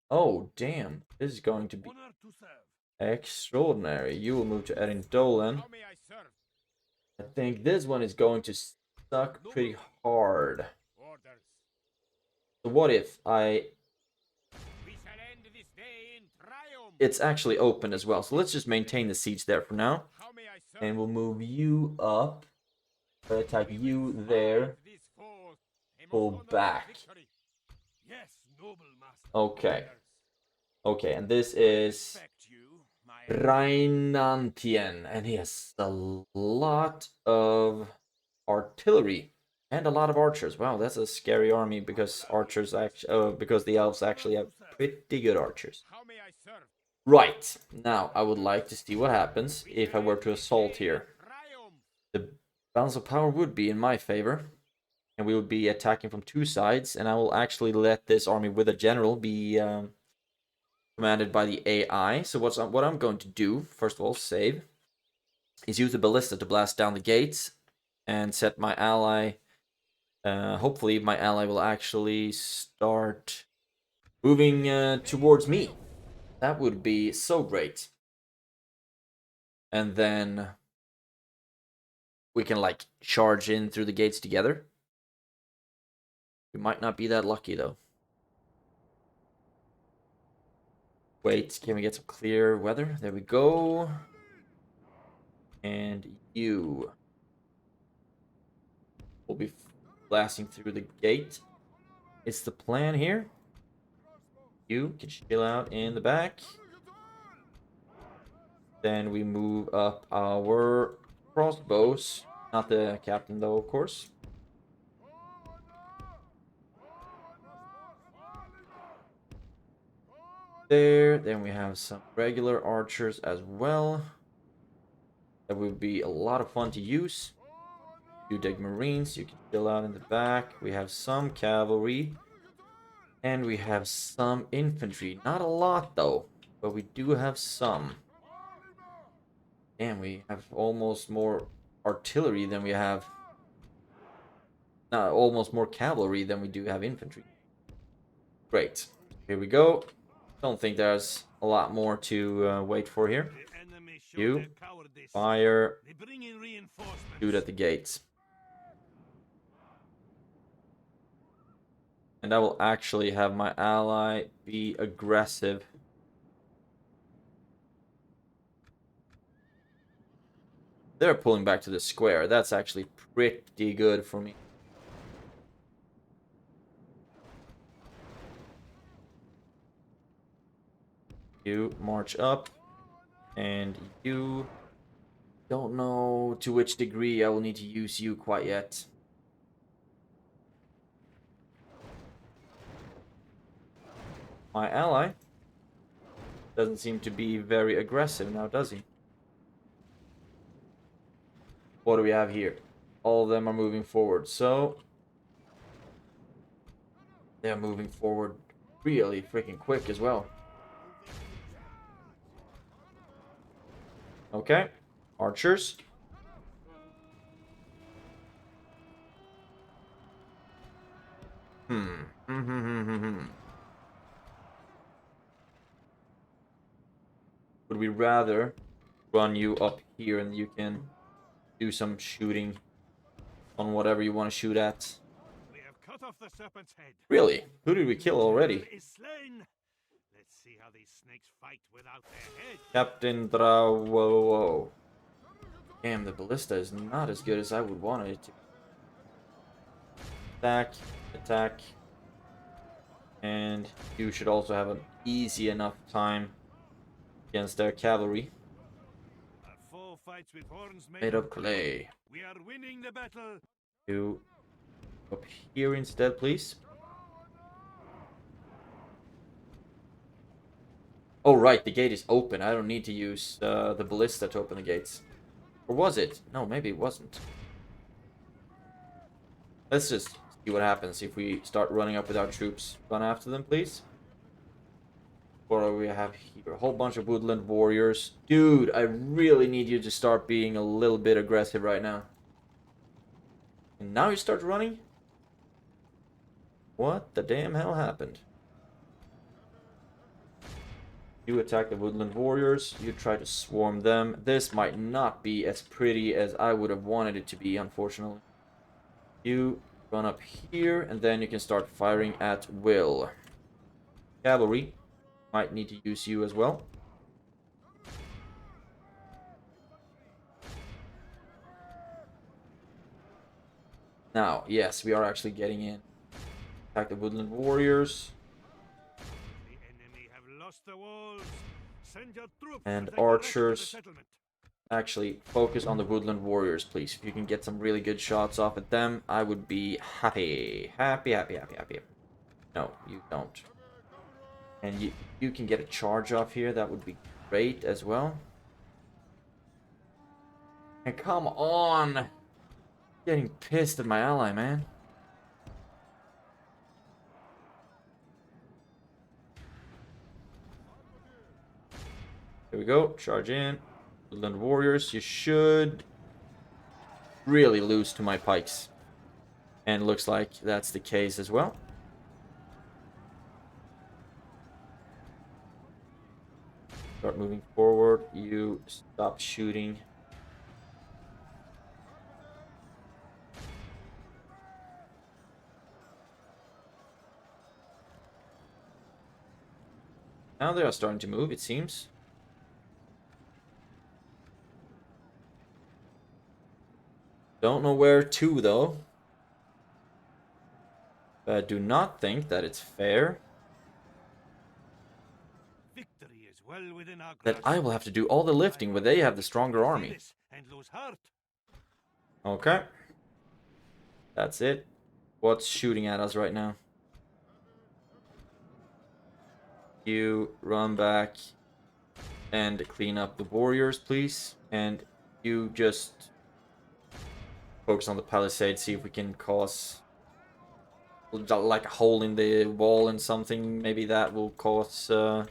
Oh, damn. This is going to be extraordinary. You will move to Erin Dolan. I think this one is going to suck pretty hard.
Orders.
So what if I...
We shall end this day in triumph.
It's actually open as well, so let's just maintain the siege there for now.
How may I serve?
And we'll move you up. Attack you there.
These foes. A most
Pull
honorable
back.
victory. Yes, noble master.
Okay.
Orders.
Okay, and this is
Respect you, my
Rheinantien, and he has a lot of artillery and a lot of archers. Wow, that's a scary army because archers actually, because the elves actually have pretty good archers.
How may I serve?
Right, now I would like to see what happens if I were to assault here.
Triumph.
The balance of power would be in my favor, and we would be attacking from two sides, and I will actually let this army with a general be commanded by the AI. So what I'm going to do, first of all, save, is use the ballista to blast down the gates and set my ally. Hopefully my ally will actually start moving towards me. That would be so great. And then we can like charge in through the gates together. We might not be that lucky though. Wait, can we get some clear weather? There we go. And you will be blasting through the gate. It's the plan here. You can chill out in the back. Then we move up our crossbows. Not the captain though, of course. There. Then we have some regular archers as well. That would be a lot of fun to use. You dig marines, you can chill out in the back. We have some cavalry. And we have some infantry. Not a lot though, but we do have some. Damn, we have almost more artillery than we have. Not almost more cavalry than we do have infantry. Great. Here we go. Don't think there's a lot more to wait for here. You fire. Shoot at the gates. And I will actually have my ally be aggressive. They're pulling back to the square. That's actually pretty good for me. You march up. And you... Don't know to which degree I will need to use you quite yet. My ally doesn't seem to be very aggressive now, does he? What do we have here? All of them are moving forward, so they're moving forward really freaking quick as well. Okay, archers. Would we rather run you up here and you can do some shooting on whatever you want to shoot at?
We have cut off the serpent's head.
Really? Who did we kill already?
Is slain. Let's see how these snakes fight without their head.
Captain Drawo. Damn, the ballista is not as good as I would want it to. Attack, attack. And you should also have an easy enough time against their cavalry.
A foe fights with horns
Made of clay.
We are winning the battle.
You up here instead, please. Oh, right, the gate is open. I don't need to use the ballista to open the gates. Or was it? No, maybe it wasn't. Let's just see what happens if we start running up with our troops. Run after them, please. What do we have here? A whole bunch of woodland warriors. Dude, I really need you to start being a little bit aggressive right now. And now you start running? What the damn hell happened? You attack the woodland warriors. You try to swarm them. This might not be as pretty as I would have wanted it to be, unfortunately. You run up here, and then you can start firing at will. Cavalry might need to use you as well. Now, yes, we are actually getting in. Attack the woodland warriors.
The enemy have lost the walls. Send your troops
And
to take the rest to the
archers.
settlement.
Actually, focus on the woodland warriors, please. If you can get some really good shots off at them, I would be happy. Happy, happy, happy, happy. No, you don't. And you can get a charge off here. That would be great as well. And come on! Getting pissed at my ally, man. Here we go. Charge in. Woodland warriors. You should really lose to my pikes. And looks like that's the case as well. Start moving forward. You stop shooting. Now they are starting to move, it seems. Don't know where to, though. But I do not think that it's fair
Victory is well within our
that
grasp.
I will have to do all the lifting when they have the stronger army.
Zealous and lose heart.
Okay. That's it. What's shooting at us right now? You run back and clean up the warriors, please. And you just focus on the palisade, see if we can cause like a hole in the wall and something. Maybe that will cause our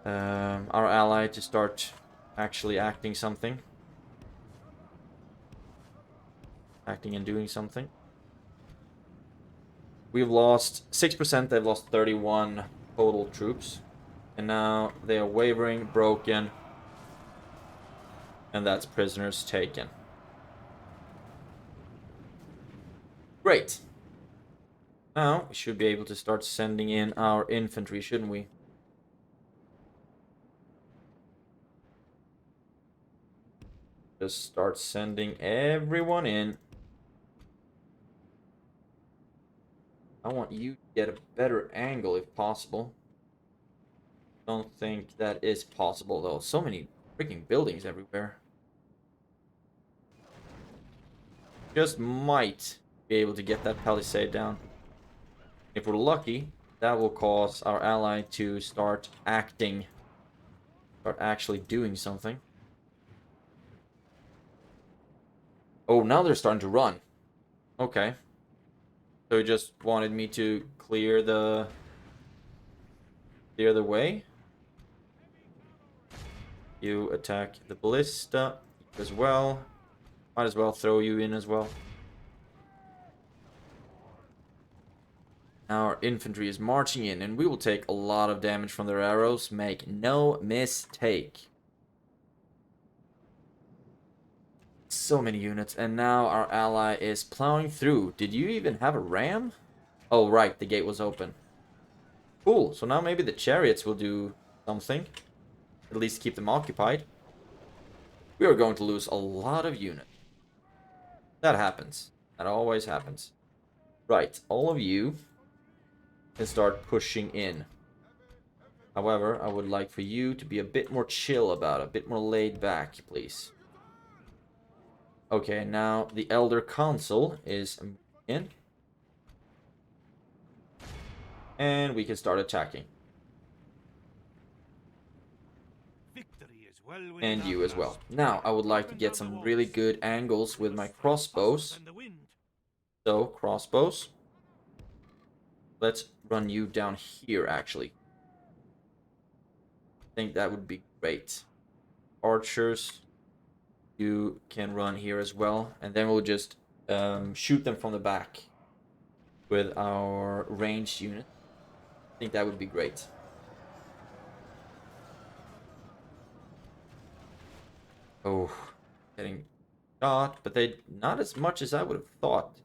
ally to start actually acting something. Acting and doing something. We've lost 6%, they've lost 31 total troops. And now they are wavering, broken. And that's prisoners taken. Great. Now we should be able to start sending in our infantry, shouldn't we? Just start sending everyone in. I want you to get a better angle if possible. Don't think that is possible though. So many freaking buildings everywhere. Just might be able to get that palisade down. If we're lucky, that will cause our ally to start acting. Start actually doing something. Oh, now they're starting to run. Okay. So he just wanted me to clear the way. You attack the ballista as well. Might as well throw you in as well. Our infantry is marching in, and we will take a lot of damage from their arrows. Make no mistake. So many units, and now our ally is plowing through. Did you even have a ram? Oh, right, the gate was open. Cool, so now maybe the chariots will do something. At least keep them occupied. We are going to lose a lot of units. That happens. That always happens. Right, all of you can start pushing in. However, I would like for you to be a bit more chill about it, a bit more laid back, please. Okay, now the Elder Council is in. And we can start attacking. And you as well. Now, I would like to get some really good angles with my crossbows. So, crossbows. Let's run you down here, actually. I think that would be great. Archers, you can run here as well. And then we'll just shoot them from the back with our ranged unit. I think that would be great. Oh, getting shot, but they not as much as I would have thought.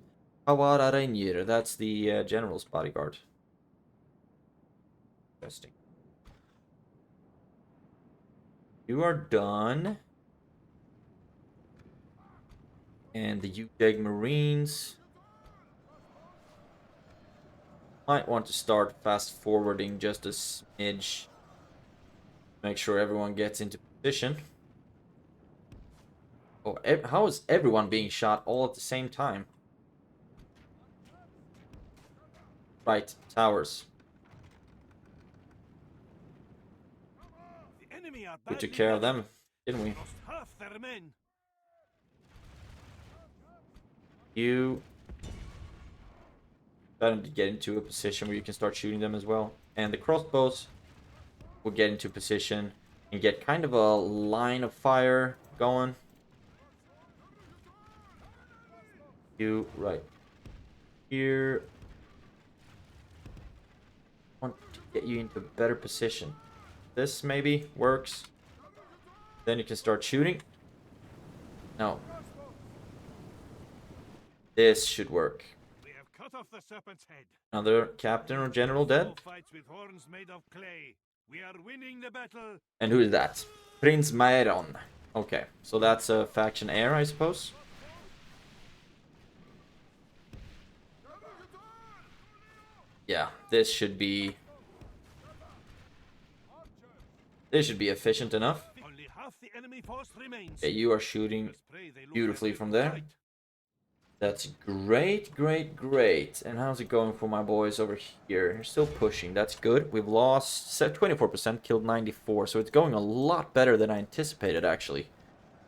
Hawara Rainier, that's the general's bodyguard. Interesting. You are done. And the UJEG Marines might want to start fast forwarding just a smidge. Make sure everyone gets into position. Oh, how is everyone being shot all at the same time? Right, towers.
The enemy are
We took
badly
care of
hurt.
them, didn't we?
Lost half their men.
You starting to get into a position where you can start shooting them as well. And the crossbows will get into position and get kind of a line of fire going. You right here. Want to get you into a better position. This maybe works. Then you can start shooting. No. This should work.
We have cut off the serpent's head.
Another captain or general dead.
Fights with horns made of clay. We are winning the battle.
And who is that? Prince Maeron. Okay, so that's a faction heir, I suppose. Yeah, this should be efficient enough.
Only half the enemy force remains.
Okay, you are shooting beautifully from there. That's great, great, great. And how's it going for my boys over here? They're still pushing. That's good. We've lost 24%, killed 94. So it's going a lot better than I anticipated, actually.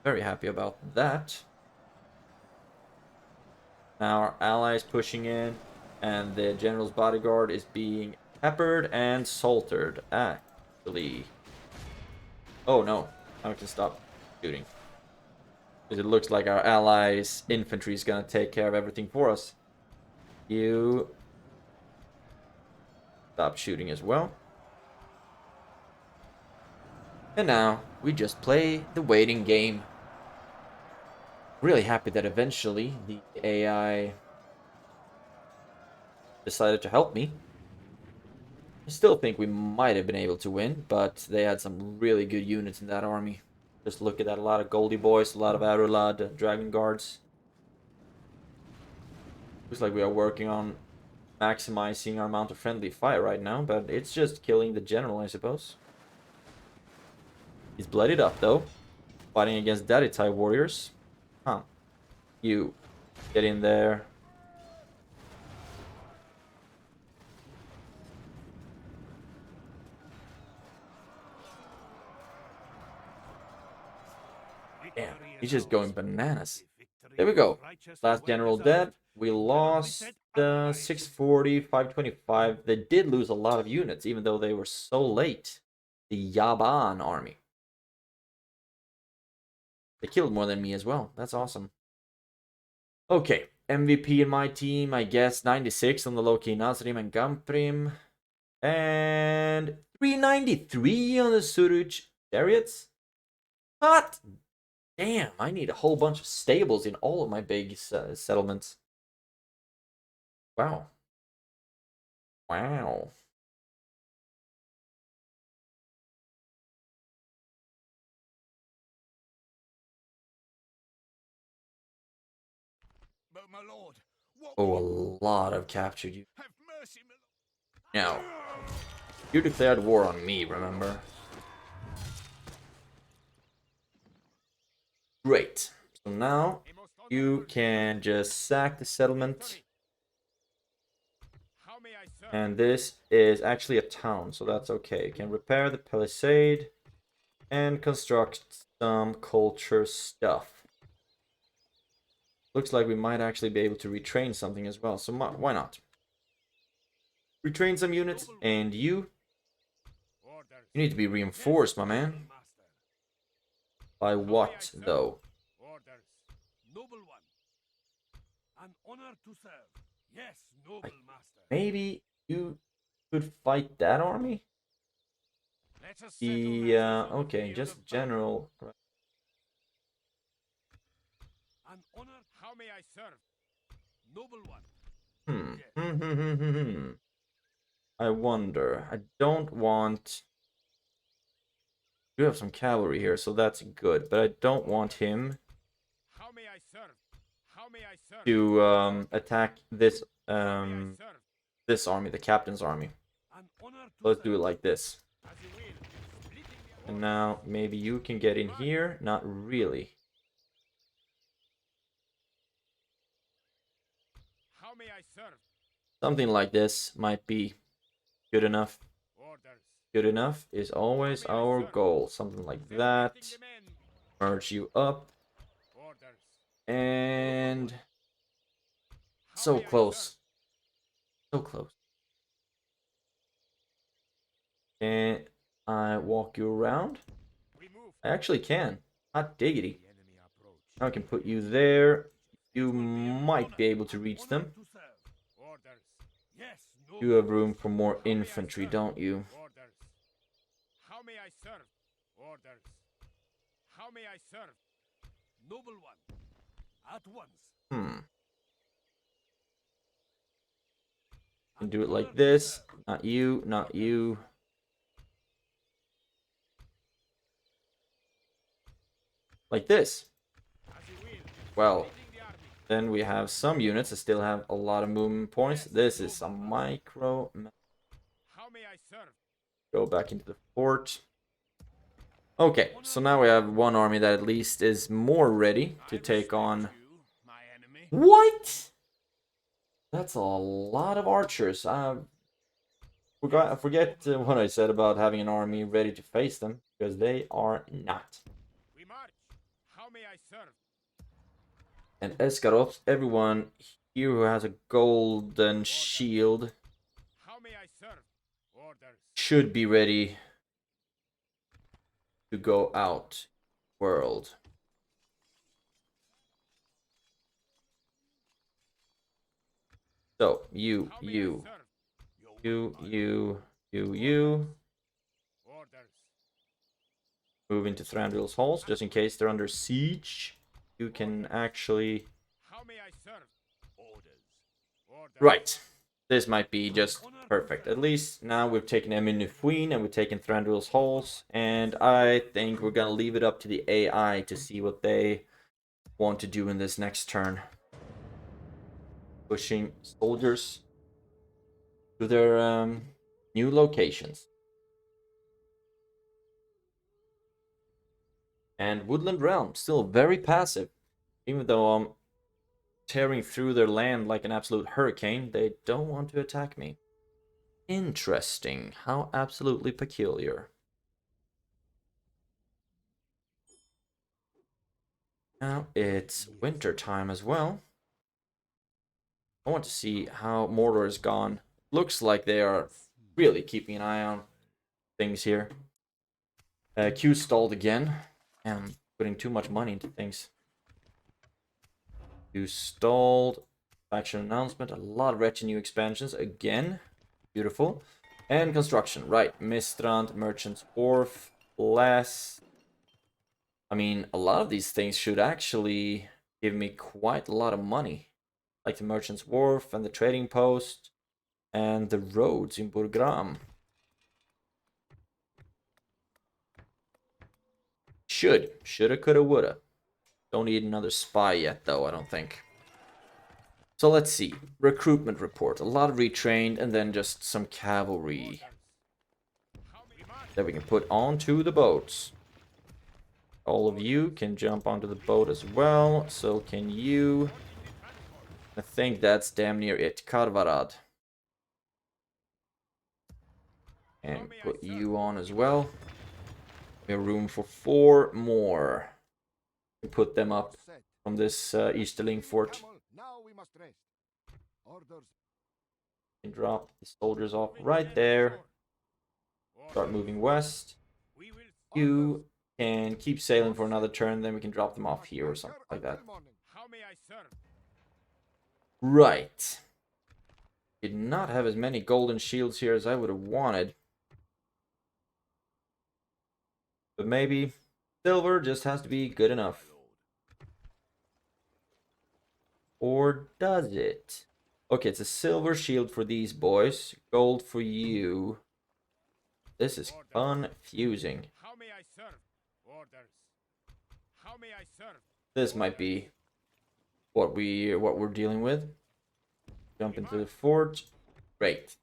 Very happy about that. Now our allies pushing in. And the general's bodyguard is being peppered and saltered. Actually. Oh, no. Now we can stop shooting. Because it looks like our allies' infantry is going to take care of everything for us. You stop shooting as well. And now we just play the waiting game. Really happy that eventually the AI decided to help me. I still think we might have been able to win, but they had some really good units in that army. Just look at that, a lot of Goldie Boys, a lot of Arulad Dragon Guards. Looks like we are working on maximizing our amount of friendly fire right now, but it's just killing the general, I suppose. He's bloodied up, though. Fighting against Daditai warriors. Huh. You get in there. Damn, he's just going bananas. There we go. Last general dead. We lost 640, 525. They did lose a lot of units, even though they were so late. The Yaban army. They killed more than me as well. That's awesome. Okay, MVP in my team, I guess 96 on the Loki Nazrim and Gamprim. And 393 on the Suruj Chariots. Hot damn, I need a whole bunch of stables in all of my big settlements. Wow. Wow.
But my lord, what
Oh, a lot of captured you.
have mercy, my lord.
Now, you declared war on me, remember? Great. So now you can just sack the settlement.
How may I serve?
And this is actually a town, so that's okay. You can repair the palisade and construct some culture stuff. Looks like we might actually be able to retrain something as well, so why not? Retrain some units, and you need to be reinforced, my man. By what, though?
Orders. Noble one. An honor to serve. Yes, noble master.
Maybe you could fight that army?
Let us
The,
settle matters over
okay,
here
just
of
general.
An honor. How may I serve? Noble one.
I wonder. I don't want... We do have some cavalry here, so that's good. But I don't want him
How may I serve? How may I serve?
to attack this
How may I serve?
this army, the captain's army.
An honor to
Let's do it
serve.
like this.
As you will. Splitting the
And now maybe you can get in here. Not really.
How may I serve?
Something like this might be good enough.
Orders.
Good enough is always our goal. Something like that.
Splitting the men.
Merge you up.
Orders.
And
How
so
may I
close.
serve?
So close. And I walk you around.
We move.
I actually can. Hot diggity.
The enemy approach.
Now I can put you there. You might be able to reach them.
To serve. Orders. Yes, no.
You have room for more
How may I
infantry,
serve?
don't you?
Orders. How may I serve? Orders. How may I serve? Noble one. At once.
Can do it like this. Not you, not you. Like this.
As you will.
Well,
Splitting the army.
then we have some units that still have a lot of movement points. This is a micro.
How may I serve?
Go back into the fort. Okay, so now we have one army that at least is more ready to take on...
You, my enemy.
What? That's a lot of archers. I forget what I said about having an army ready to face them, because they are not.
We march. How may I serve?
And Escaroth, everyone here who has a golden shield
How may I serve? Orders.
should be ready to go out world. So, you,
How may I
you,
serve?
you.
Orders.
Move into Thranduil's halls, just in case they're under siege. You can actually...
How may I serve? Orders. Orders.
Right. This might be just perfect. At least now we've taken Emin and we've taken Thranduil's halls. And I think we're going to leave it up to the AI to see what they want to do in this next turn. Pushing soldiers to their new locations. And Woodland Realm, still very passive. Even though I'm tearing through their land like an absolute hurricane, they don't want to attack me. Interesting. How absolutely peculiar. Now it's winter time as well. I want to see how Mordor is gone. Looks like they are really keeping an eye on things here. Q stalled again. I'm putting too much money into things. Q stalled. Faction announcement. A lot of retinue expansions again. Beautiful. And construction. Right. Mistrand, Merchant's Wharf, less. I mean, a lot of these things should actually give me quite a lot of money. Like the Merchant's Wharf and the Trading Post and the roads in Burgram. Shoulda, coulda, woulda. Don't need another spy yet, though, I don't think. So let's see. Recruitment report. A lot of retrained and then just some cavalry that we can put onto the boats. All of you can jump onto the boat as well. So can you. I think that's damn near it. Karvarad. And put you on as well. We have room for 4 more. Put them up from this Easterling fort.
Now we must rest. Orders.
And drop the soldiers off right there. Start moving west. You can keep sailing for another turn, then we can drop them off here or something like that.
How may I serve?
Right. Did not have as many golden shields here as I would have wanted. But maybe silver just has to be good enough. Or does it? Okay, it's a silver shield for these boys. Gold for you. This is confusing.
How may I serve? Orders. How may I serve?
This might be what we're dealing with. Jump into the fort. Great.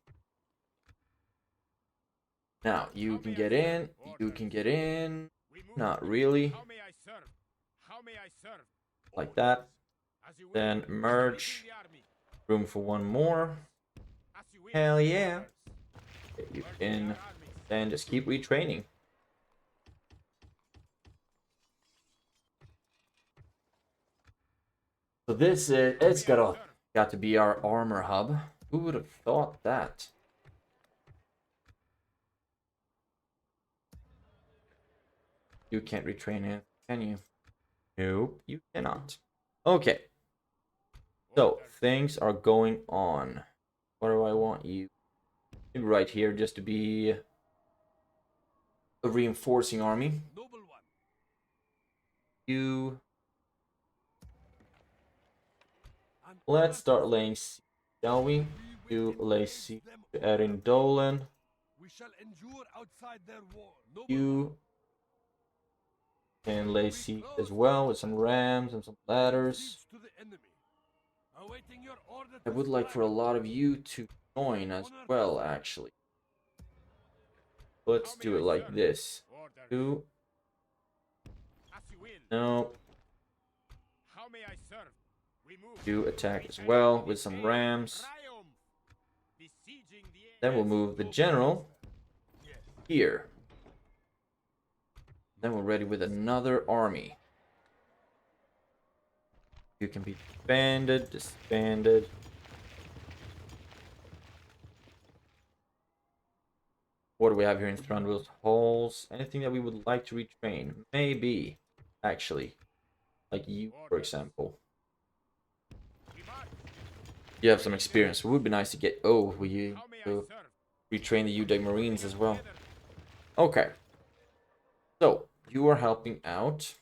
Now you can get in. You can get in. Not really.
How may I serve? How may I serve?
Like that.
As you will.
Then merge.
The army.
Room for one more.
As you will.
Hell yeah.
Orders.
Okay, you
Merge
can
their armies.
then just keep retraining. So this it's got to be our armor hub. Who would have thought that? You can't retrain it, can you? Nope, you cannot. Okay. So things are going on. What do I want you? Right here, just to be a reinforcing army.
Noble one.
You. Let's start laying siege, shall we? You lay siege to Erindolan.
We shall endure outside their war. Noble
You can lay siege as well with some rams and some ladders.
to the enemy. Awaiting your order
I would like for a lot of you to join as well, actually. Let's do it like this.
Orders.
Two.
As you will.
No.
How may I serve? We move.
You attack as well with some rams.
Triumph. Besieging the
Then we'll move the general here. Then we're ready with another army. You can be disbanded. What do we have here in Thranduil's halls? Anything that we would like to retrain? Maybe, actually. Like you, for example. You have some experience. It would be nice to get... Oh, will you retrain the UDAC Marines as well? Okay. So, you are helping out.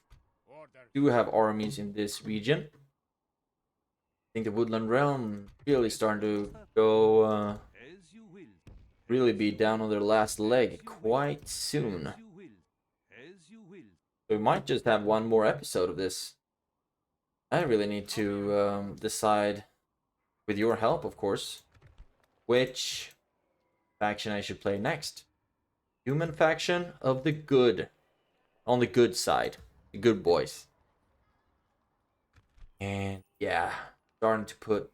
You have armies in this region. I think the Woodland realm really starting to go... really be down on their last leg quite soon. We might just have one more episode of this. I really need to decide, with your help of course, which faction I should play next. Human faction of the good. On the good side. The good boys. And yeah, starting to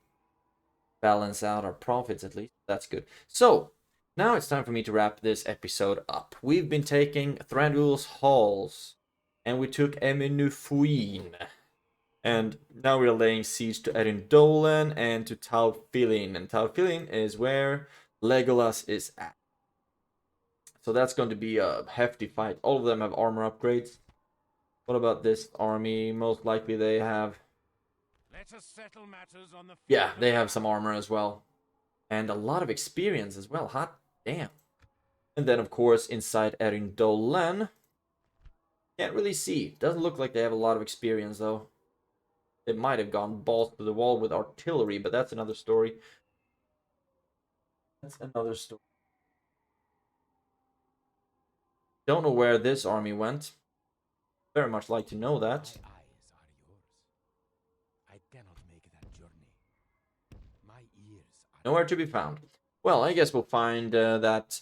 balance out our profits at least. That's good. So, now it's time for me to wrap this episode up. We've been taking Thranduil's halls, and we took Eminufuin. And now we're laying siege to Erindolan and to Taufilin. And Taufilin is where Legolas is at. So that's going to be a hefty fight. All of them have armor upgrades. What about this army? Most likely they have...
Let us settle matters on the
Yeah, they have some armor as well. And a lot of experience as well. Hot damn. And then, of course, inside Erindolan, can't really see. Doesn't look like they have a lot of experience, though. It might have gone balls to the wall with artillery, but that's another story. That's another story. Don't know where this army went. Very much like to know that.
My eyes are yours. I cannot make that journey. My ears are
Nowhere to be found. Well, I guess we'll find that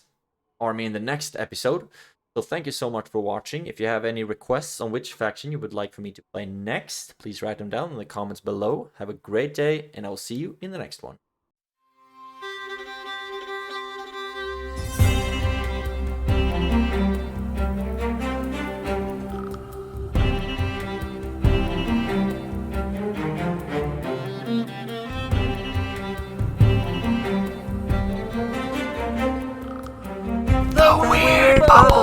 army in the next episode. So thank you so much for watching. If you have any requests on which faction you would like for me to play next, please write them down in the comments below. Have a great day, and I'll see you in the next one.
The Weird Bubble.